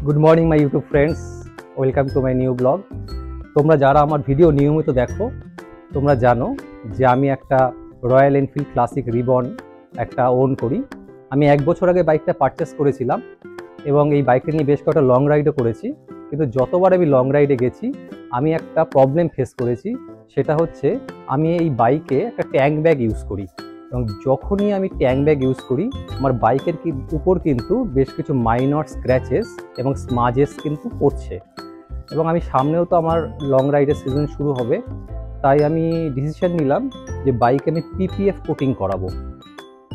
Good morning my YouTube friends, welcome to my new blog. তোমরা যারা আমার video নিয়মিত দেখো তোমরা জানো যে আমি একটা রয়্যাল এনফিল্ড ক্লাসিক রিবন একটা ওন করি। আমি 1 বছর আগে বাইকটা পারচেস করেছিলাম এবং এই বাইকটা নিয়ে বেশ কয়েকটা লং রাইডও করেছি। কিন্তু যতবার আমি লং রাইডে গেছি আমি একটা প্রবলেম ফেস করেছি, সেটা হচ্ছে আমি এই বাইকে একটা ট্যাঙ্ক ব্যাগ ইউজ করি এবং যখনই আমি ট্যাঙ্ক ব্যাগ ইউজ করি আমার বাইকের উপর কিন্তু বেশ কিছু মাইনর স্ক্র্যাচেস এবং স্মাজেস কিন্তু পড়ছে। এবং আমি সামনেও তো আমার লং রাইডের সিজন শুরু হবে, তাই আমি ডিসিশন নিলাম যে বাইকে আমি পিপিএফ কোটিং করাবো।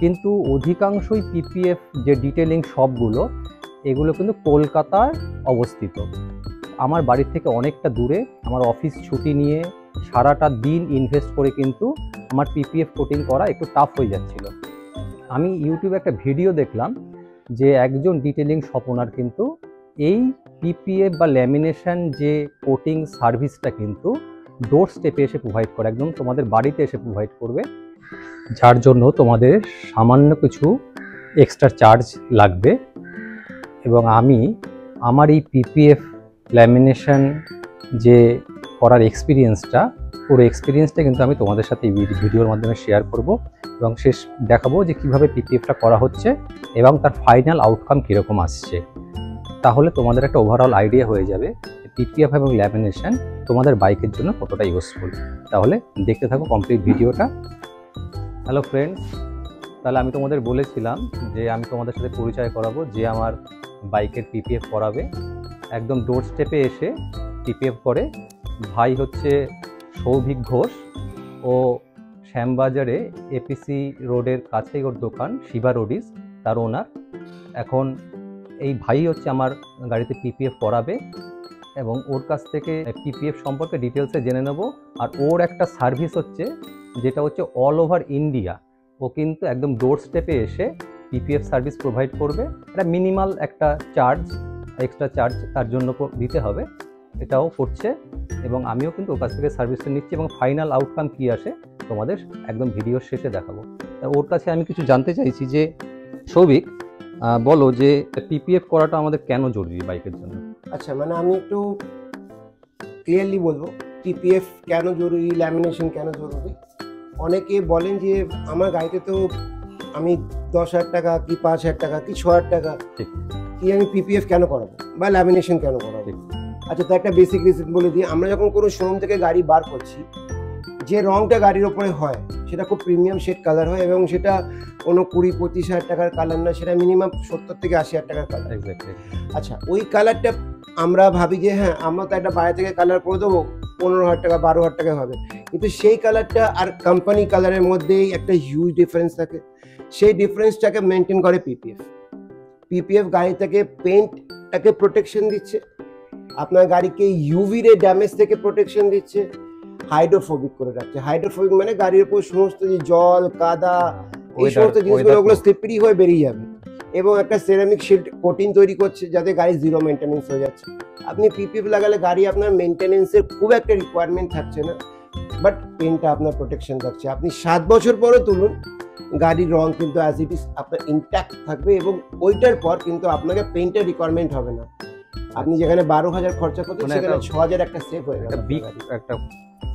কিন্তু অধিকাংশই পিপিএফ যে ডিটেলিং শপগুলো এগুলো কিন্তু কলকাতায় অবস্থিত। আমার বাড়ির থেকে অনেকটা দূরে, আমার অফিস ছুটি নিয়ে সারাটা দিন ইনভেস্ট করে কিন্তু আমার পিপিএফ কোটিং করা একটু টাফ হয়ে যাচ্ছিল। আমি ইউটিউবে একটা ভিডিও দেখলাম যে একজন ডিটেলিং শপ ওনার কিন্তু এই পিপিএফ বা ল্যামিনেশন যে কোটিং সার্ভিসটা কিন্তু ডোর স্টেপে এসে প্রোভাইড করে, একদম তোমাদের বাড়িতে এসে প্রোভাইড করবে, যার জন্য তোমাদের সামান্য কিছু এক্সট্রা চার্জ লাগবে। এবং আমি আমার এই পিপিএফ ল্যামিনেশন যে করার এক্সপিরিয়েন্সটা, পুরো এক্সপিরিয়েন্সটা কিন্তু আমি তোমাদের সাথে এই ভিডিওর মাধ্যমে শেয়ার করব এবং শেষ দেখাবো যে কীভাবে পিপিএফটা করা হচ্ছে এবং তার ফাইনাল আউটকাম কীরকম আসছে। তাহলে তোমাদের একটা ওভারঅল আইডিয়া হয়ে যাবে পিপিএফ এবং ল্যামিনেশন তোমাদের বাইকের জন্য কতটা ইউজফুল। তাহলে দেখতে থাকো কমপ্লিট ভিডিওটা। হ্যালো ফ্রেন্ডস, তাহলে আমি তোমাদের বলেছিলাম যে আমি তোমাদের সাথে পরিচয় করাবো যে আমার বাইকের পিপিএফ করাবে। একদম ডোর স্টেপে এসে পিপিএফ করে ভাই হচ্ছে সৌভিক ঘোষ, ও শ্যামবাজারে এপিসি রোডের কাছেই ওর দোকান, শিবা রোডিস, তার ওনার। এখন এই ভাই হচ্ছে আমার গাড়িতে পিপিএফ করাবে এবং ওর কাছ থেকে পিপিএফ সম্পর্কে ডিটেলসে জেনে নেব। আর ওর একটা সার্ভিস হচ্ছে যেটা হচ্ছে অল ওভার ইন্ডিয়া, ও কিন্তু একদম ডোর স্টেপে এসে পিপিএফ সার্ভিস প্রোভাইড করবে। এটা মিনিমাল একটা চার্জ, এক্সট্রা চার্জ তার জন্য দিতে হবে, এটাও করছে এবং আমিও কিন্তু ওর কাছ থেকে সার্ভিসটা নিচ্ছি এবং ফাইনাল আউটকাম কী আসে তোমাদের একদম ভিডিওর শেষে দেখাবো। ওর কাছে আমি কিছু জানতে চাইছি যে সৌভিক, বলো যে পিপিএফ করাটা আমাদের কেন জরুরি বাইকের জন্য? আচ্ছা, মানে আমি একটু ক্লিয়ারলি বলবো পিপিএফ কেন জরুরি, ল্যামিনেশন কেন জরুরি। অনেকে বলেন যে আমার গাড়িতে তো আমি 10,000 টাকা কি 5,000 টাকা কি 6,000 টাকা কি আমি পিপিএফ কেন করাবো বা ল্যামিনেশন কেন করাবো। আচ্ছা, তো একটা বেসিক রিজন বলে দিই। আমরা যখন কোনো শোরুম থেকে গাড়ি বার করছি, যে রংটা গাড়ির ওপরে হয় সেটা খুব প্রিমিয়াম শেড কালার হয় এবং সেটা কোনো 20-25,000 টাকার কালার না, সেটা মিনিমাম 70 থেকে 80,000 টাকার কালার। আচ্ছা, ওই কালারটা আমরা ভাবি যে হ্যাঁ আমরা তো একটা বাইরে থেকে কালার করে দেবো, 15,000 টাকা 12,000 টাকা হবে, কিন্তু সেই কালারটা আর কোম্পানি কালারের মধ্যেই একটা হিউজ ডিফারেন্স থাকে। সেই ডিফারেন্সটাকে মেনটেন করে পিপিএফ। পিপিএফ গাড়ি থেকে পেন্টটাকে প্রোটেকশন দিচ্ছে, আপনার গাড়িকে ইউভি রে ড্যামেজ থেকে প্রোটেকশন দিচ্ছে, হাইড্রোফোবিক করে রাখছে। হাইড্রোফোবিক মানে গাড়ির উপর সমস্ত যে জল কাদা এই সমস্ত জিনিসগুলো ওগুলো স্লিপারি হয়ে বেরিয়ে যাবে এবং একটা সেরামিক শিল্ড কোটিং তৈরি করছে যাতে গাড়ি জিরো মেনটেনেন্স হয়ে যাচ্ছে। আপনি পিপিএফ লাগালে গাড়ি আপনার মেনটেনেন্সের খুব একটা রিকোয়ারমেন্ট থাকছে না, বাট পেন্টটা আপনার প্রোটেকশন থাকছে। আপনি 7 বছর পরে তুলুন, গাড়ির রং কিন্তু অ্যাজ ইট ইজ আপনার ইনট্যাক্ট থাকবে এবং ওইটার পর কিন্তু আপনাকে পেন্টের রিকোয়ারমেন্ট হবে না। আপনি যেখানে 12,000 খরচা করছেন সেখানে 6,000 একটা সেভ হয়ে গেল। একটা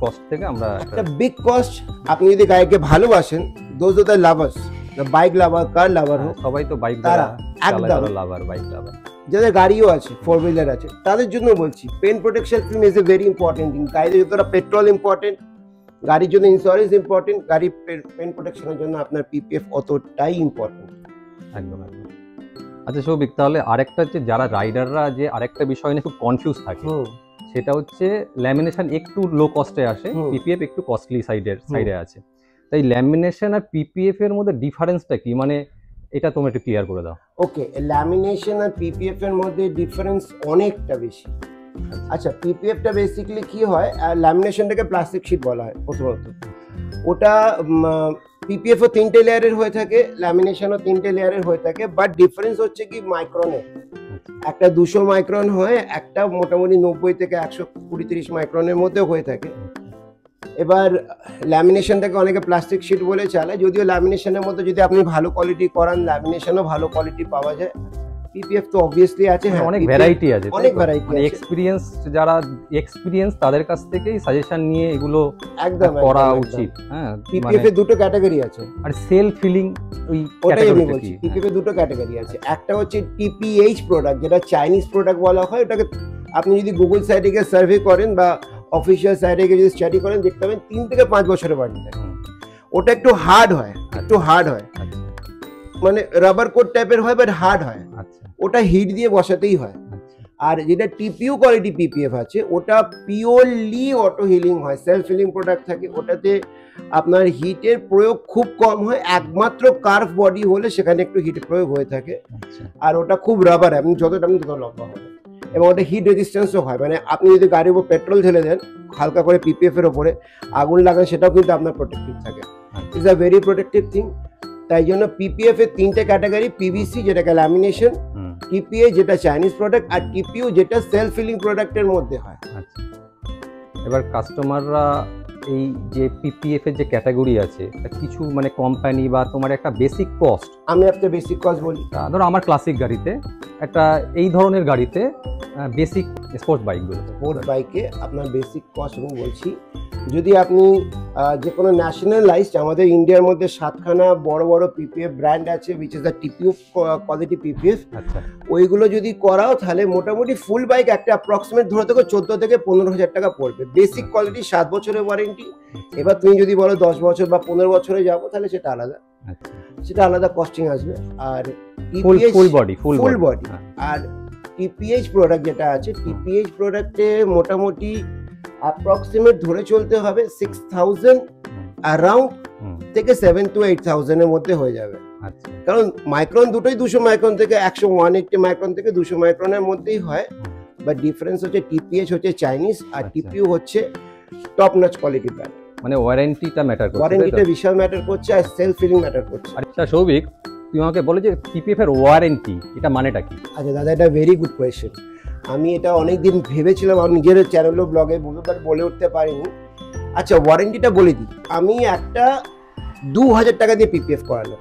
কস্ট থেকে আমরা একটা বিগ কস্ট। আপনি যদি গাড়িকে ভালোবাসেন, those the lovers, the bike lover, car lover হোক, সবাই তো বাইক তারা একদম লাভার, বাইক লাভার, যাদের গাড়িও আছে 4 হুইলার আছে, তাদের জন্য বলছি paint protection film is a very important thing. গাড়িতে যতটা পেট্রোল ইম্পর্টেন্ট, গাড়ির জন্য ইন্স্যুরেন্স ইম্পর্টেন্ট, গাড়ির পেন প্রোটেকশনের জন্য আপনার পিপিএফ অতটাই ইম্পর্টেন্ট। একদম একদম। আচ্ছা সৌভিক, তাহলে আরেকটা হচ্ছে যারা রাইডাররা যে আরেকটা বিষয় নিয়ে খুব কনফিউজ থাকে, সেটা হচ্ছে ল্যামিনেশন একটু লো কস্টে আসে, পিপিএফ একটু কস্টলি সাইডে আছে। তাই ল্যামিনেশন আর পিপিএফ এর মধ্যে ডিফারেন্সটা কি, মানে এটা তোমরা একটু ক্লিয়ার করে দাও। ওকে, ল্যামিনেশন আর পিপিএফ এর মধ্যে ডিফারেন্স অনেকটা বেশি। আচ্ছা, পিপিএফটা বেসিক্যালি কি হয়, ল্যামিনেশনটাকে প্লাস্টিক শিট বলা হয় প্রথমত। ওটা পিপিএফও 3টে লেয়ারের হয়ে থাকে, ল্যামিনেশনও 3টে লেয়ারের হয়ে থাকে, বাট ডিফারেন্স হচ্ছে কি মাইক্রনে। একটা 200 মাইক্রন হয়, একটা মোটামুটি 90 থেকে 120-30 মাইক্রনের মধ্যে হয়ে থাকে। এবার ল্যামিনেশনটাকে অনেকে প্লাস্টিক শিট বলে চালায়, যদিও ল্যামিনেশনের মধ্যে যদি আপনি ভালো কোয়ালিটি করান ল্যামিনেশনও ভালো কোয়ালিটি পাওয়া যায়। পিপিএফ তো অবভিয়াসলি আছে, হ্যাঁ অনেক PPF ভ্যারাইটি আছে, অনেক ভ্যারাইটি আছে। এক্সপিরিয়েন্স যারা এক্সপিরিয়েন্স তাদের কাছ থেকেই সাজেশন নিয়ে এগুলো একদম করা উচিত। হ্যাঁ, পিপিএফ এর দুটো ক্যাটাগরি আছে, আর সেলফ ফিলিং ওই ওটাই আমি ক্যাটাগরিটা বলছি। কি? পিপিএফ এর দুটো ক্যাটাগরি আছে, একটা হচ্ছে টিপিএইচ প্রোডাক্ট, যেটা চাইনিজ প্রোডাক্ট বলা হয়। ওটাকে আপনি যদি গুগল সাইটে গিয়ে সার্ভে করেন বা অফিসিয়াল সাইটে গিয়ে যদি স্টাডি করেন, দেখতে পাবেন 3 থেকে 5 বছরের ওয়ারেন্টি থাকে। ওটা একটু হার্ড হয়, একটু হার্ড হয়, মানে রাবার কোট টাইপের হয়, বাট হার্ড হয়। আচ্ছা, ওটা হিট দিয়ে বসাতেই হয়। আর যেটা টিপিইউ কোয়ালিটি পিপিএফ আছে, ওটা পিওরলি অটো হিলিং হয়, সেলফ হিলিং প্রোডাক্ট থাকে। ওটাতে আপনার হিটের প্রয়োগ খুব কম হয়, একমাত্র কার্ভ বডি হলে সেখানে একটু হিট প্রয়োগ হয়ে থাকে। আর ওটা খুব রাবার, আপনি যতটা তত লম্বা হবে, এবং ওটা হিট রেজিস্ট্যান্সও হয়। মানে আপনি যদি গাড়ির উপর পেট্রোল ঢেলে দেন হালকা করে পিপিএফ এর ওপরে, আগুন লাগান, সেটাও কিন্তু আপনার প্রোটেক্টিভ থাকে। It's a very protective thing. তাই জন্য পিপিএফ এর 3টে ক্যাটাগরি, পিভিসি যেটাকে ল্যামিনেশন, টিপিএ যেটা চাইনিজ প্রোডাক্ট, আর টিপিইউ যেটা সেলফ ফিলিং প্রোডাক্টের মধ্যে হয়। আচ্ছা, এবার কাস্টমাররা এই যে পিপিএফ এর যে ক্যাটাগরি আছে, কিছু মানে কোম্পানি বা তোমার একটা বেসিক কস্ট, আমি আপনাকে বেসিক কস্ট বলি। ধরো আমার ক্লাসিক গাড়িতে একটা এই ধরনের গাড়িতে বেসিক স্পোর্টস বাইকগুলো, স্পোর্টস বাইকে আপনার বেসিক কস্ট আমি বলছি। যদি আপনি যে কোনো ন্যাশনালাইজড, আমাদের ইন্ডিয়ার মধ্যে 7খানা বড় বড় পিপিএফ ব্র্যান্ড আছে, which is the TPU quality PPF, আচ্ছা, ওইগুলো যদি করাও, তাহলে মোটামুটি ফুল বাইক একটা অ্যাপ্রক্সিমেট ধরে থেকে 14 থেকে 15,000 টাকা পড়বে। বেসিক কোয়ালিটি 7 বছরের ওয়ারেন্টি। এবার তুমি যদি বলো 10 বছর বা 15 বছরে যাবো, তাহলে সেটা আলাদা, সেটা আলাদা কস্টিং আসবে। আর ফুল বডি, আর টিপিএইচ প্রোডাক্ট যেটা আছে, টিপিএইচ প্রোডাক্টে মোটামুটি অ্যাপ্রক্সিমেট ধরে চলতে হবে 6,000 অ্যারাউন্ড থেকে 7 to 8,000 এর মধ্যে হয়ে যাবে। কারণ মাইক্রন দুটোই 200 মাইক্রন থেকে 180 মাইক্রন থেকে 200 মাইক্রনের মধ্যেই হয়। বাট ডিফারেন্স হচ্ছে টিপিএইচ হচ্ছে চাইনিজ, আর টিপিইউ হচ্ছে টপ নচ কোয়ালিটি ব্র্যান্ড। মানে ওয়ারেন্টিটা ম্যাটার করছে, ওয়ারেন্টিটা বিশাল ম্যাটার করছে, আর সেলফ ফিলিং ম্যাটার করছে। আচ্ছা সৌভিক, তুমি আমাকে বলে যে পিপিএফ এর ওয়ারেন্টি, এটা মানেটা কি? আচ্ছা দাদা, এটা ভেরি গুড কোয়েশ্চেন। আমি এটা অনেকদিন ভেবেছিলাম, আমার নিজের চ্যানেলও ব্লগে বলে উঠতে পারিনি। আচ্ছা, ওয়ারেন্টিটা বলে দিই। আমি একটা 2,000 টাকা দিয়ে পিপিএফ করালাম,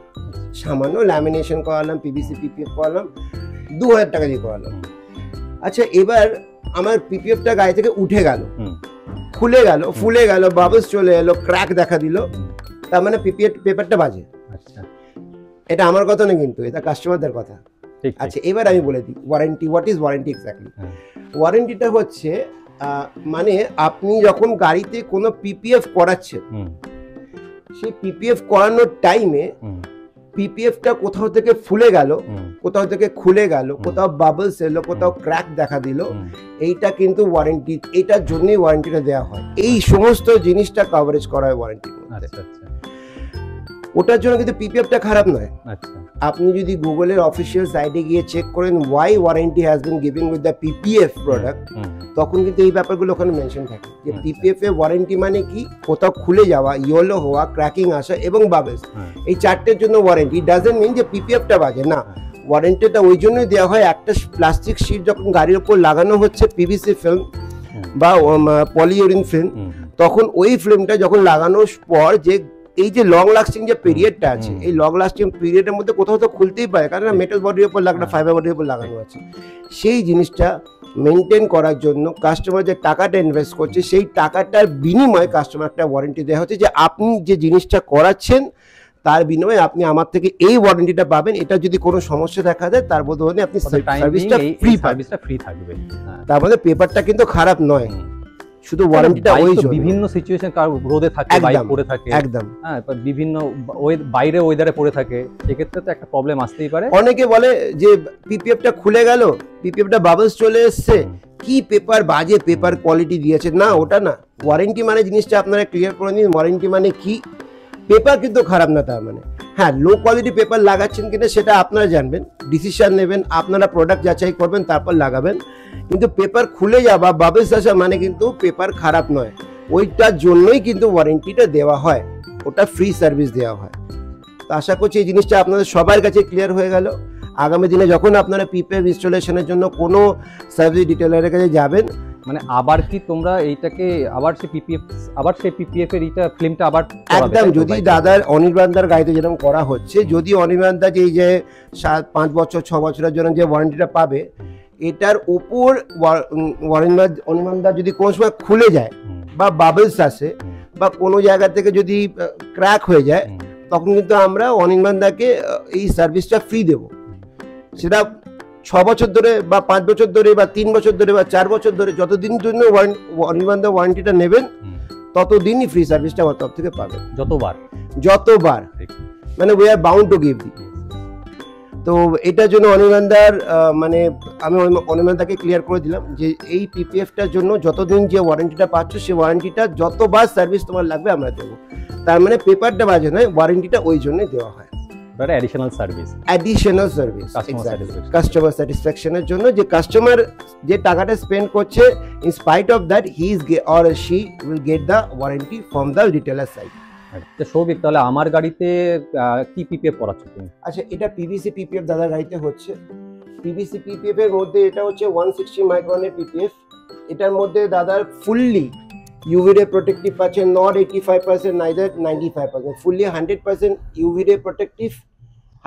সামান্য ল্যামিনেশন করালাম, পিভিসি পিপিএফ করালাম, 2,000 টাকা দিয়ে করালাম। আচ্ছা, এবার আমার পিপিএফটা গায়ে থেকে উঠে গেল, খুলে গেল, ফুলে গেল, বাবলস চলে এলো, ক্র্যাক দেখা দিল, তার মানে পিপিএফ পেপারটা বাজে। আচ্ছা, এটা আমার কথা না, কিন্তু এটা কাস্টমারদের কথা। আচ্ছা, এবার আমি বলে দিই warranty, what is warranty exactly. ওয়ারেন্টিটা হচ্ছে মানে আপনি যখন গাড়িতে কোনো পিপিএফ করাচ্ছেন, সেই পিপিএফ করানোর টাইমে পিপিএফটা কোথাও থেকে ফুলে গেল, কোথাও থেকে খুলে গেল, কোথাও বাবলস এলো, কোথাও ক্র্যাক দেখা দিল, এইটা কিন্তু ওয়ারেন্টি, এটার জন্যই ওয়ারেন্টিটা দেওয়া হয়। এই সমস্ত জিনিসটা কভারেজ করা হয় ওয়ারেন্টির মধ্যে। ওটার জন্য কিন্তু পিপিএফটা খারাপ নয়। আপনি যদি গুগলের অফিসিয়াল সাইটে গিয়ে চেক করেন why warranty has been giving with the PPF product, তখন কিন্তু এই ব্যাপারগুলো ওখানে মেনশন থাকে যে পিপিএফ এর ওয়ারেন্টি মানে কি, কোথাও খুলে যাওয়া, ইয়েলো হওয়া, ক্র্যাকিং আসা এবং বাবলস, এই চারটের জন্য ওয়ারেন্টি। ইট ডাজন্ট মিন যে পিপিএফটা বাজে না। ওয়ারেন্টিটা ওই জন্যই দেওয়া হয়, একটা প্লাস্টিক শিট যখন গাড়ির উপর লাগানো হচ্ছে পিভিসি ফিল্ম বা পলিইউরিন ফিল্ম, তখন ওই ফিল্মটা যখন লাগানোর পর যে এই যে লং লাস্টিং যে পিরিয়ডটা আছে, এই লং লাস্টিং পিরিয়ডের মধ্যে কোথাও তো খুলতেই পারে, কারণ মেটাল বডির উপর লাগানো, ফাইবার বডির উপর লাগানো আছে। সেই জিনিসটা মেনটেন করার জন্য কাস্টমার যে টাকাটা ইনভেস্ট করছে, সেই টাকাটার বিনিময়ে কাস্টমার একটা ওয়ারেন্টি দেওয়া হচ্ছে যে আপনি যে জিনিসটা করাচ্ছেন তার বিনিময়ে আপনি আমার থেকে এই ওয়ারেন্টিটা পাবেন। এটা যদি কোনো সমস্যা দেখা দেয়, তার বদলে আপনি সার্ভিসটা ফ্রি থাকবে। তার মধ্যে পেপারটা কিন্তু খারাপ নয়, শুধু ওয়ারেন্টিটা ওই জন্য। বিভিন্ন সিচুয়েশন কার রোদে থাকে, বাইক পড়ে থাকে, একদম হ্যাঁ, বিভিন্ন বাইরে ওয়েদারে পড়ে থাকে, সেক্ষেত্রে তো একটা প্রবলেম আসতেই পারে। অনেকে বলে যে পিপিএফটা খুলে গেল, পিপিএফটা বাবলস চলে এসছে, কি পেপার বাজে পেপার কোয়ালিটি দিয়েছে। না, ওটা না। ওয়ারেন্টি মানে জিনিসটা আপনারা ক্লিয়ার করে নিন, ওয়ারেন্টি মানে কি। পেপার কিন্তু খারাপ না তার মানে। হ্যাঁ, লো কোয়ালিটি পেপার লাগাচ্ছেন কিনা সেটা আপনারা জানবেন, ডিসিশন নেবেন, আপনারা প্রোডাক্ট যাচাই করবেন, তারপর লাগাবেন। কিন্তু পেপার খুলে যাওয়া, বাবলস আসা মানে কিন্তু পেপার খারাপ নয়। ওইটার জন্যই কিন্তু ওয়ারেন্টিটা দেওয়া হয়, ওটা ফ্রি সার্ভিস দেওয়া হয়। তো আশা করছি এই জিনিসটা আপনাদের সবার কাছে ক্লিয়ার হয়ে গেল। আগামী দিনে যখন আপনারা পিপিএফ ইনস্টলেশনের জন্য কোনো সার্ভিস ডিটেলারের কাছে যাবেন, মানে আবার কি তোমরা এইটাকে আবার সেই পিপিএফ এর এটা ফিল্মটা আবার একদম, যদি দাদার অনির্বাণদার গাড়িতে যেরকম করা হচ্ছে, যদি অনির্বাণদা যে 5 বছর 6 বছরের জন্য যে ওয়ারেন্টিটা পাবে, এটার উপর অনির্বাণদা যদি কোনো সময় খুলে যায় বা বাবলস আসে বা কোনো জায়গা থেকে যদি ক্র্যাক হয়ে যায়, তখন কিন্তু আমরা অনির্বাণদাকে এই সার্ভিসটা ফ্রি দেবো। সেটা 6 বছর ধরে বা 5 বছর ধরে বা 3 বছর ধরে বা 4 বছর ধরে, যতদিন জন্য অনির্বাণদা ওয়ারেন্টিটা নেবেন ততদিনই ফ্রি সার্ভিসটা আমার তরফ থেকে পাবেন। যতবার মানে we are bound to give the. তো এটার জন্য অনির্বাণদার মানে আমি অনির্বাণদাকে ক্লিয়ার করে দিলাম যে এই পিপিএফটার জন্য যতদিন যে ওয়ারেন্টিটা পাচ্ছ, সেই ওয়ারেন্টিটা যতবার সার্ভিস তোমার লাগবে আমরা দেবো। তার মানে পেপারটা বাজে নয়, ওয়ারেন্টিটা ওই জন্যই দেওয়া হয়। অ্যাডিশনাল সার্ভিস কাস্টমার স্যাটিসফ্যাকশনের জন্য, যে কাস্টমার যে টাকাটা স্পেন্ড করছে, in spite of that he is or she will get the warranty from the retailer side. Souvik, তাহলে আমার গাড়িতে কি পিপিএফ করাচ্ছ তুমি? আচ্ছা, এটা পিভিসি পিপিএফ দাদার গাড়িতে হচ্ছে। পিভিসি পিপিএফ এর মধ্যে এটা হচ্ছে 160 মাইক্রনের পিপিএফ। এটার মধ্যে দাদার ফুললি UV ray protective পাচ্ছেন, not 85%, neither 95%, fully 100% UV ray protective,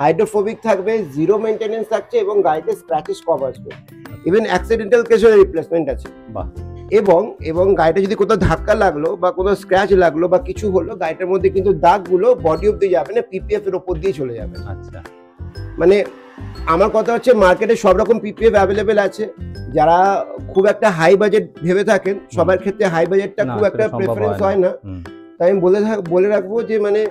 hydrophobic থাকবে, জিরো মেইনটেনেন্স থাকছে এবং গাড়িতে স্ক্র্যাচেস কম আসবে, ইভেন অ্যাক্সিডেন্টাল কেসের রিপ্লেসমেন্ট আছে। বাহ। এবং গাড়িটা যদি কোথাও ধাক্কা লাগলো বা কোনো স্ক্র্যাচ লাগলো বা কিছু হলো, গাড়িটার মধ্যে কিন্তু দাগগুলো বডি অব্দি যাবে না, পিপিএফ এর উপর দিয়ে চলে যাবে। আচ্ছা, মানে আমার কথা হচ্ছে মার্কেটে সব রকম পিপিএফ অ্যাভেলেবেল আছে। যারা খুব একটা হাই বাজেট ভেবে থাকেন, সবার ক্ষেত্রে হাই বাজেটটা খুব একটা প্রেফারেন্স হয় না। তাই আমি বলে রাখবো যে মানে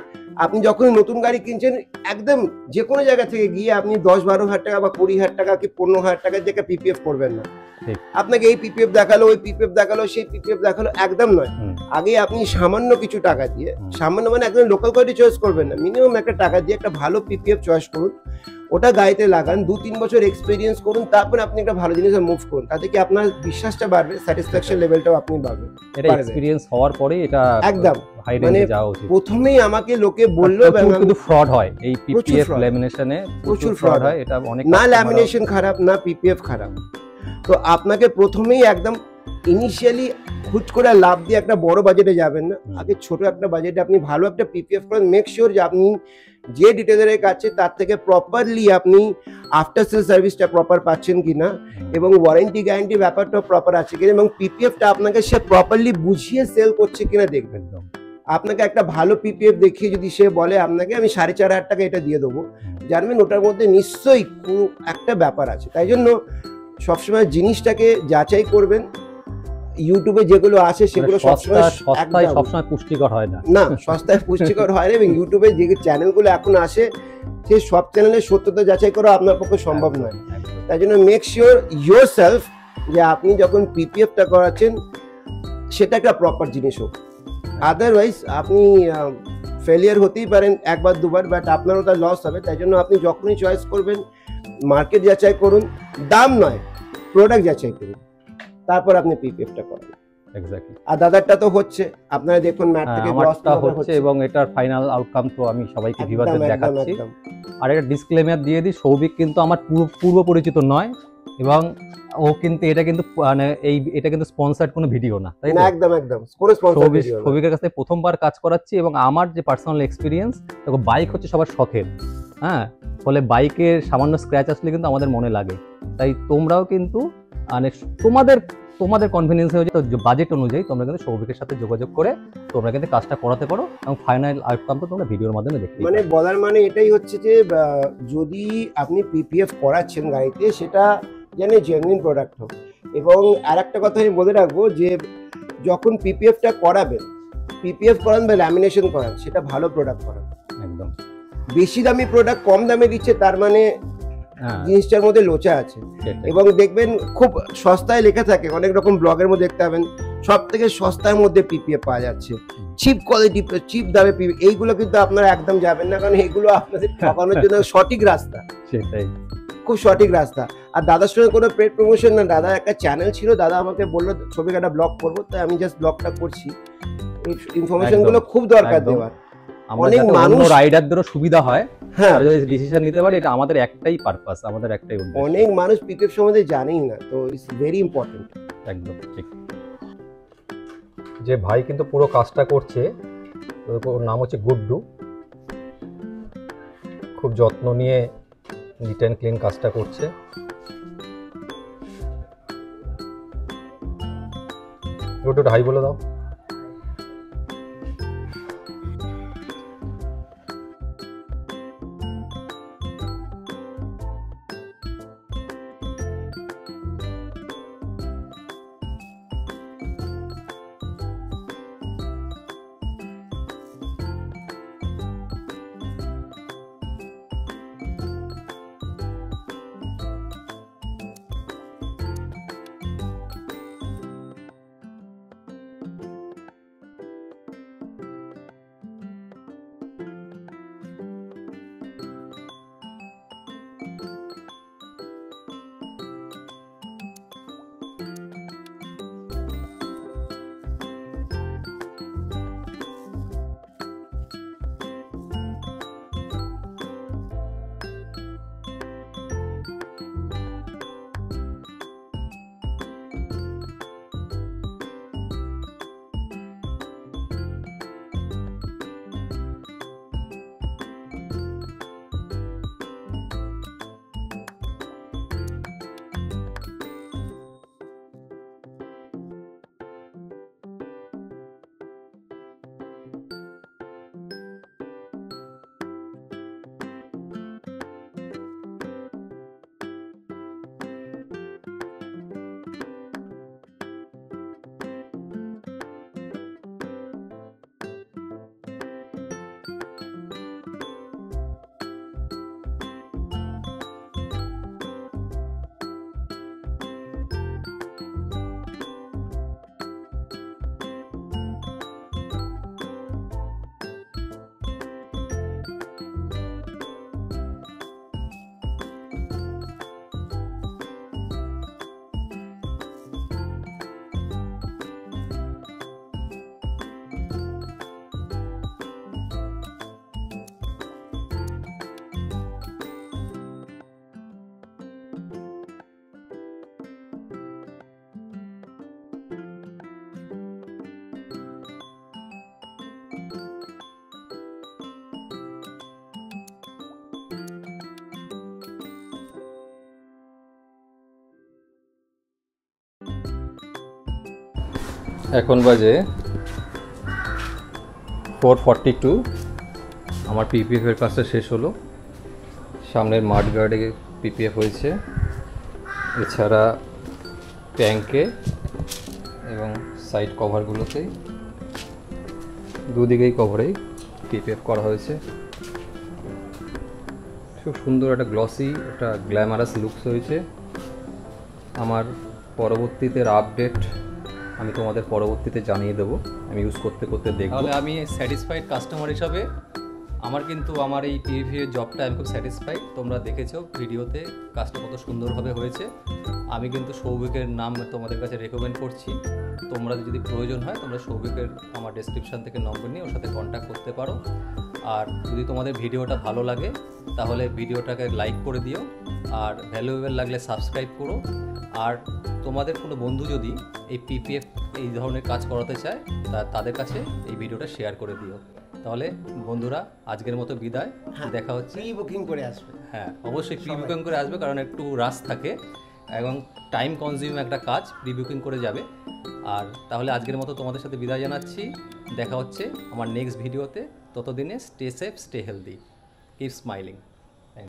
আপনি যখন নতুন গাড়ি কিনছেন, একদম যে কোনো জায়গা থেকে গিয়ে আপনি 10-12 হাজার টাকা বা 20 হাজার টাকা কি 15 হাজার টাকার জায়গায় পিপিএফ করবেন না। আপনাকে এই পিপিএফ দেখালো, ওই পিপিএফ দেখালো, সেই পিপিএফ দেখালো, একদম নয়। আগে আপনি সামান্য কিছু টাকা দিয়ে, সামান্য মানে একদম লোকাল কোয়ালিটি চয়েস করবেন না, মিনিমাম একটা টাকা দিয়ে একটা ভালো পিপিএফ চয়েস করুন, ওটা গাড়িতে লাগান, 2-3 বছর এক্সপিরিয়েন্স করুন, তারপর আপনি একটা ভালো জিনিসে মুভ করুন। তাতে কি আপনার বিশ্বাসটা বাড়বে, স্যাটিসফ্যাকশন লেভেলটাও আপনি পাবেন। এটা এক্সপেরিয়েন্স হওয়ার পরে এটা একদম মানে প্রথমেই আমাকে লোকে বললো কিন্তু ফ্রড হয় এই পিপিএফ ল্যামিনেশনে, প্রচুর ফ্রড হয়। এটা অনেক না ল্যামিনেশন খারাপ না পিপিএফ খারাপ। তো আপনাকে প্রথমেই একদম ইনিশিয়ালি হুট করে লাভ দিয়ে একটা বড় বাজেটে যাবেন না, আগে ছোট একটা বাজেটে আপনি ভালো একটা পিপিএফ করেন। মেক শিওর যে আপনি যে ডিটেইলারের কাছে তার থেকে প্রপারলি আপনি আফটার সেল সার্ভিসটা প্রপার পাচ্ছেন কিনা এবং ওয়ারেন্টি গ্যারান্টি ব্যাপারটা প্রপার আছে কিনা এবং পিপিএফটা আপনাকে সে প্রপারলি বুঝিয়ে সেল করছে কিনা দেখবেন। আপনাকে একটা ভালো পিপিএফ দেখিয়ে যদি সে বলে আপনাকে আমি 4,500 টাকা এটা দিয়ে দেবো, জানবেন ওটার মধ্যে নিশ্চয়ই কোনো একটা ব্যাপার আছে। তাই জন্য সবসময় জিনিসটাকে যাচাই করবেন। ইউটিউবে যেগুলো আছে সেগুলো সবসময় পুষ্টিকর হয় না, সস্তায় পুষ্টিকর হয় না। এবং ইউটিউবে যে চ্যানেলগুলো এখন আসে সেই সব চ্যানেলের সত্যতা যাচাই করা আপনার পক্ষে সম্ভব নয়। তাই জন্য মেক শিওর ইয়োর সেলফ যে আপনি যখন পিপিএফটা করাচ্ছেন সেটা একটা প্রপার জিনিস হোক। আদারওয়াইজ আপনি ফেলিয়ার হতেই পারেন একবার দুবার, বাট আপনারও তার লস হবে। তাই জন্য আপনি যখনই চয়েস করবেন মার্কেট যাচাই করুন, দাম নয় প্রোডাক্ট যাচাই করুন, তারপর আপনি পিপিএফটা করেন। এক্স্যাক্টলি। আর দাদারটা তো হচ্ছে, আপনারা দেখুন ম্যাট থেকে গ্রসটা হচ্ছে এবং এটার ফাইনাল আউটকাম তো আমি সবাইকে ভিউয়ারদের দেখাচ্ছি। আর একটা ডিসক্লেমার দিয়ে দিই, সৌভিক কিন্তু আমার পূর্ব পরিচিত নয় এবং ও কিন্তু এটা কিন্তু মানে এটা কিন্তু স্পন্সর্ড কোনো ভিডিও না, তাই না? একদম কোনো স্পন্সর ভিডিও না। সৌভিকের কাছে প্রথমবার কাজ করাচ্ছি এবং আমার যে পার্সোনাল এক্সপিরিয়েন্স, দেখো বাইক হচ্ছে সবার শখের, হ্যাঁ, ফলে বাইকের সামান্য স্ক্র্যাচ আসলে কিন্তু আমাদের মনে লাগে। তাই তোমরাও কিন্তু মানে তোমাদের কনফিডেন্স হয়ে বাজেট অনুযায়ী তোমরা কিন্তু সৌভিকের সাথে যোগাযোগ করে তোমরা কিন্তু কাজটা করাতে পারো এবং ফাইনাল আউটকাম তো তোমরা ভিডিওর মাধ্যমে দেখতে পাবে। মানে বলার মানে এটাই হচ্ছে যে যদি আপনি পিপিএফ করাচ্ছেন গাড়িতে, সেটা যেন জেনুইন প্রোডাক্ট হোক। এবং আর একটা কথা আমি বলে রাখবো যে যখন পিপিএফটা করাবেন, পিপিএফ করান বা ল্যামিনেশন করান, সেটা ভালো প্রোডাক্ট করান। একদম বেশি দামি প্রোডাক্ট কম দামে দিচ্ছে তার মানে জিনিসটার মধ্যে লোচা আছে। এবং দেখবেন খুব সস্তায় লেখা থাকে, অনেক রকম ব্লগের মধ্যে দেখতে পাবেন সব থেকে সস্তার মধ্যে পিপিএফ পাওয়া যাচ্ছে, চিপ কোয়ালিটি চিপ দামে পিপিএফ। এইগুলো কিন্তু আপনারা একদম যাবেন না, কারণ এইগুলো আপনাদের ঠকানোর জন্য সঠিক রাস্তা, সেটাই খুব সঠিক রাস্তা। আর দাদার সঙ্গে কোনো পেড প্রমোশন না, দাদা একটা চ্যানেল ছিল, দাদা আমাকে বললো ছবিকে একটা ব্লগ করবো, তাই আমি জাস্ট ব্লগটা করছি। এই ইনফরমেশন গুলো খুব দরকার দেওয়ার, অনেক মানুষ রাইডারদেরও সুবিধা হয়, হ্যাঁ, যদি ডিসিশন নিতে পারে, এটা আমাদের একটাই পারপাস, আমাদের একটাই উদ্দেশ্য। অনেক মানুষ পিপিএফ সম্বন্ধে জানেই না, তো ইটস ভেরি ইম্পর্টেন্ট। একদম ঠিক। যে ভাই কিন্তু পুরো কাজটা করছে, ওর নাম হচ্ছে গুড্ডু, খুব যত্ন নিয়ে নিট অ্যান্ড ক্লিন কাজটা করছে। গুড্ডুটা হাই বলে দাও। এখন বাজে 4:42। আমার পিপিএফ এর কাজটা শেষ হলো। সামনের মাড গার্ডে পিপিএফ হয়েছে, এছাড়া ট্যাঙ্কে এবং সাইড কভারগুলোতেই দুদিকেই কভারেই পিপিএফ করা হয়েছে। খুব সুন্দর একটা গ্লসি, একটা গ্ল্যামারাস লুকস হয়েছে। আমার পরবর্তীতে আপডেট আমি তোমাদের পরবর্তীতে জানিয়ে দেবো, আমি ইউজ করতে করতে দেখব। তাহলে আমি স্যাটিসফাইড কাস্টমার হিসাবে আমার কিন্তু আমার এই পিভিএফ এর জবটা আমি খুব স্যাটিসফাইড। তোমরা দেখেছো ভিডিওতে কাজটা কত সুন্দরভাবে হয়েছে। আমি কিন্তু সৌভিকের নাম তোমাদের কাছে রেকমেন্ড করছি। তোমরা যদি প্রয়োজন হয় তোমরা সৌভিকের আমার ডেসক্রিপশান থেকে নম্বর নিয়ে ওর সাথে কন্ট্যাক্ট করতে পারো। আর যদি তোমাদের ভিডিওটা ভালো লাগে তাহলে ভিডিওটাকে লাইক করে দিও, আর ভ্যালুয়েবল লাগলে সাবস্ক্রাইব করো। আর তোমাদের কোনো বন্ধু যদি এই পিপিএফ এই ধরনের কাজ করাতে চায় তাদের কাছে এই ভিডিওটা শেয়ার করে দিও। তাহলে বন্ধুরা আজকের মতো বিদায়, দেখা হচ্ছে। প্রি বুকিং করে আসবে। হ্যাঁ, অবশ্যই প্রি বুকিং করে আসবে, কারণ একটু রাশ থাকে এবং টাইম কনজিউম একটা কাজ, প্রি বুকিং করে যাবে। আর তাহলে আজকের মতো তোমাদের সাথে বিদায় জানাচ্ছি। দেখা হচ্ছে আমার নেক্সট ভিডিওতে। ততদিনে stay safe, stay healthy, keep smiling.